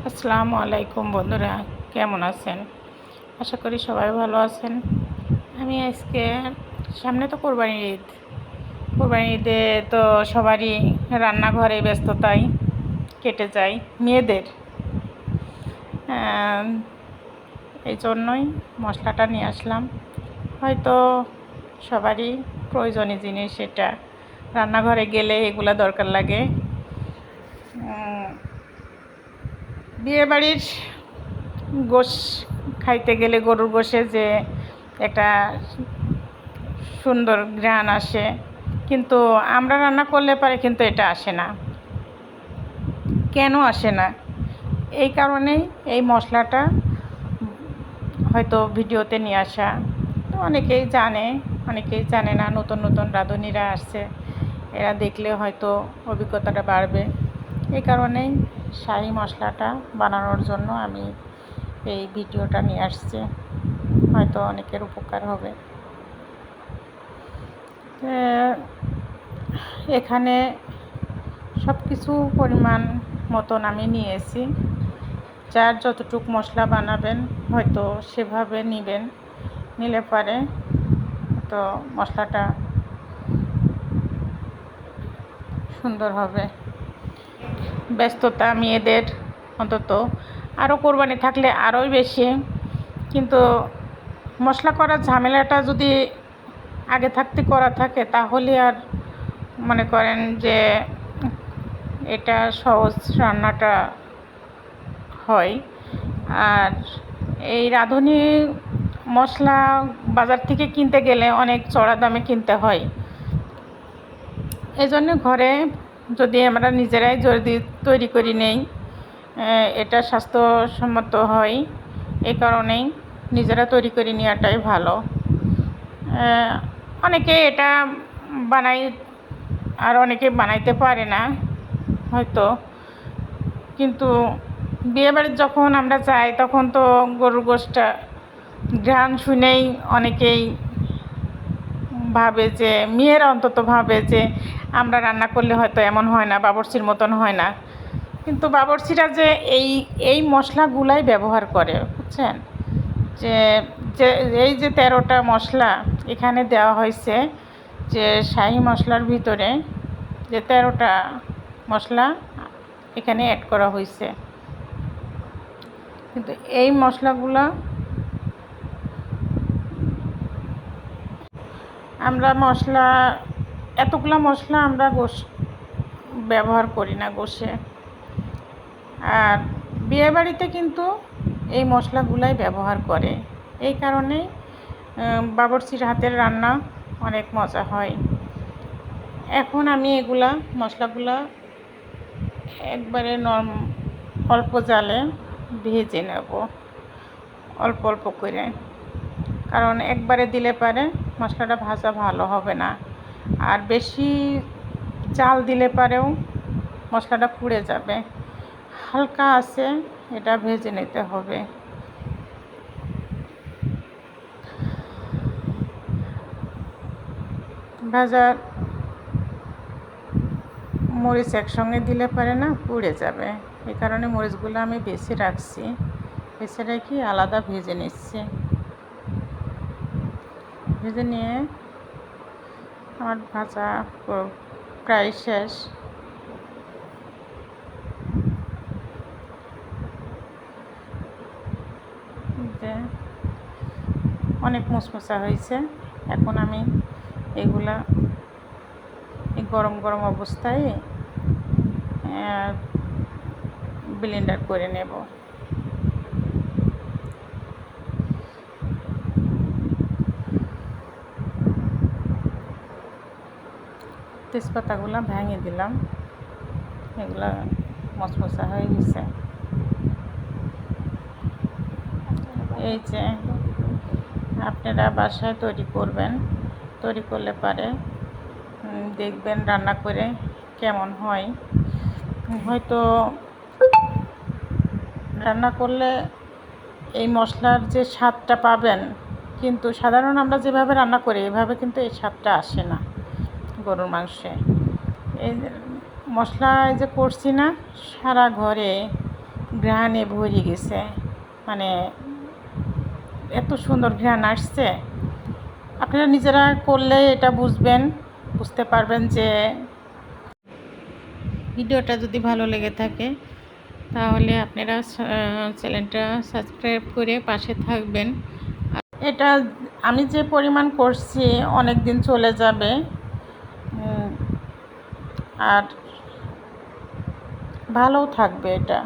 আসসালামু আলাইকুম বন্ধুরা, কেমন আছেন? আশা করি সবাই ভালো আছেন। আমি আজকে সামনে তো কোরবানির ঈদে তো সবারই রান্নাঘরে ব্যস্ততায় কেটে যায় মেয়েদের। আহ, এই জন্যই মশলাটা নিয়ে আসলাম। হয়তো সবারই প্রয়োজনীয় জিনিস এটা, রান্নাঘরে গেলে এগুলা দরকার লাগে। বিয়েবাড়ির গোশ খাইতে গেলে গরুর গোশে যে একটা সুন্দর ঘ্রাণ আসে, কিন্তু আমরা রান্না করলে পারে কিন্তু এটা আসে না। কেন আসে না? এই কারণেই এই মশলাটা হয়তো ভিডিওতে নিয়ে আসা। তো অনেকেই জানে না, নতুন নতুন রাঁধুনিরা আসছে, এরা দেখলে হয়তো অভিজ্ঞতাটা বাড়বে। এই কারণেই শাহী মশলাটা বানানোর জন্য আমি এই ভিডিওটা নিয়ে আসছি, হয়তো অনেকের উপকার হবে। এখানে সব কিছু পরিমাণ মতন আমি নিয়েছি। যার যতটুক মশলা বানাবেন হয়তো সেভাবে নিলে পারে তো মশলাটা সুন্দর হবে। ব্যস্ততা মেয়েদের অন্তত, আরও কোরবানি থাকলে আরোই বেশি, কিন্তু মশলা করার ঝামেলাটা যদি আগে থাকতে করা থাকে তাহলে আর মনে করেন যে এটা সহজ রান্নাটা হয়। আর এই রাঁধুনি মশলা বাজার থেকে কিনতে গেলে অনেক চড়া দামে কিনতে হয়। এই জন্য ঘরে যদি আমরা নিজেরাই যদি তৈরি করে নেই, এটা স্বাস্থ্যসম্মত হয়। এই কারণেই নিজেরা তৈরি করে নেওয়াটাই ভালো। অনেকে এটা বানাই, আর অনেকে বানাইতে পারে না হয়তো, কিন্তু বিয়েবাড়ির যখন আমরা যাই তখন তো গরুর গোশটা ঘ্রাণ শুনেই অনেকেই ভাবে যে, মেয়েরা অন্তত ভাবে যে আমরা রান্না করলে হয়তো এমন হয় না, বাবুর্চির মতন হয় না। কিন্তু বাবুর্চিরা যে এই মশলাগুলাই ব্যবহার করে, বুঝছেন? যে যে এই যে 13টা মশলা এখানে দেওয়া হয়েছে, যে শাহী মশলার ভিতরে যে 13টা মশলা এখানে অ্যাড করা হয়েছে, কিন্তু এই মশলাগুলো এতগুলো মশলা আমরা ব্যবহার করি না গোশে। আর বিয়েবাড়িতে কিন্তু এই মশলাগুলাই ব্যবহার করে। এই কারণেই বাবুর্চির হাতের রান্না অনেক মজা হয়। এখন আমি মশলাগুলা একবারে অল্প জালে ভেজে নেব, অল্প অল্প করে, কারণ একবারে দিলে পারে মশলাটা ভাজা ভালো হবে না। আর বেশি জাল দিলে পারেও মশলাটা পুড়ে যাবে। হালকা আছে এটা ভেজে নিতে হবে। ভাজা মরিচ একসঙ্গে দিলে পারে না, পুড়ে যাবে। এই কারণে মরিচগুলো আমি বেছে রাখছি, বেছে রেখে আলাদা ভেজে নিচ্ছি। ভেজে নিয়ে আমার ভাজা প্রায় শেষ। অনেক মুচমুচা হয়েছে। এখন আমি এগুলা এই গরম গরম অবস্থায় ব্লেন্ডার করে নেব। তেজপাতাগুলো ভেঙে দিলাম, এগুলা মচমচা হয়ে গেছে। এই যে আপনারা বাসায় তৈরি করলে পারে দেখবেন রান্না করে কেমন হয়। হয়তো রান্না করলে এই মশলার যে স্বাদটা পাবেন, কিন্তু সাধারণ আমরা যেভাবে রান্না করি এভাবে কিন্তু এই স্বাদটা আসে না গরুর মাংসে। এই মশলা যে করছি না, সারা ঘরে ঘ্রাণে ভরে গেছে, মানে এত সুন্দর ঘ্রাণ আসছে। আপনারা নিজেরা করলে এটা বুঝতে পারবেন যে ভিডিওটা যদি ভালো লেগে থাকে তাহলে আপনারা চ্যানেলটা সাবস্ক্রাইব করে পাশে থাকবেন। এটা আমি যে পরিমাণ করছি অনেক দিন চলে যাবে, আর ভালোও থাকবে, এটা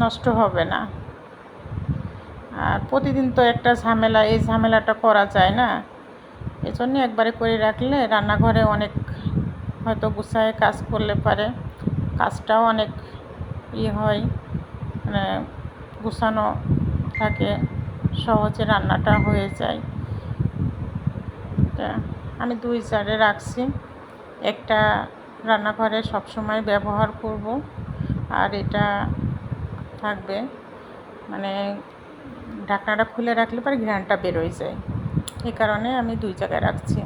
নষ্ট হবে না। আর প্রতিদিন তো একটা ঝামেলা, এই ঝামেলাটা করা যায় না, এজন্য একবারে করে রাখলে রান্নাঘরে অনেক হয়তো গুছায় কাজ করলে পারে কাজটাও অনেক হয়, মানে গুছানো থাকে, সহজে রান্নাটা হয়ে যায়। আমি 2 জারে রাখছি, একটা রান্নাঘরে সবসময় ব্যবহার করব, আর এটা থাকবে, মানে ঢাকনাটা খুলে রাখলে পরে ঘ্রাণটা বেরোয় যায়, এই কারণে আমি 2 জায়গায় রাখছি।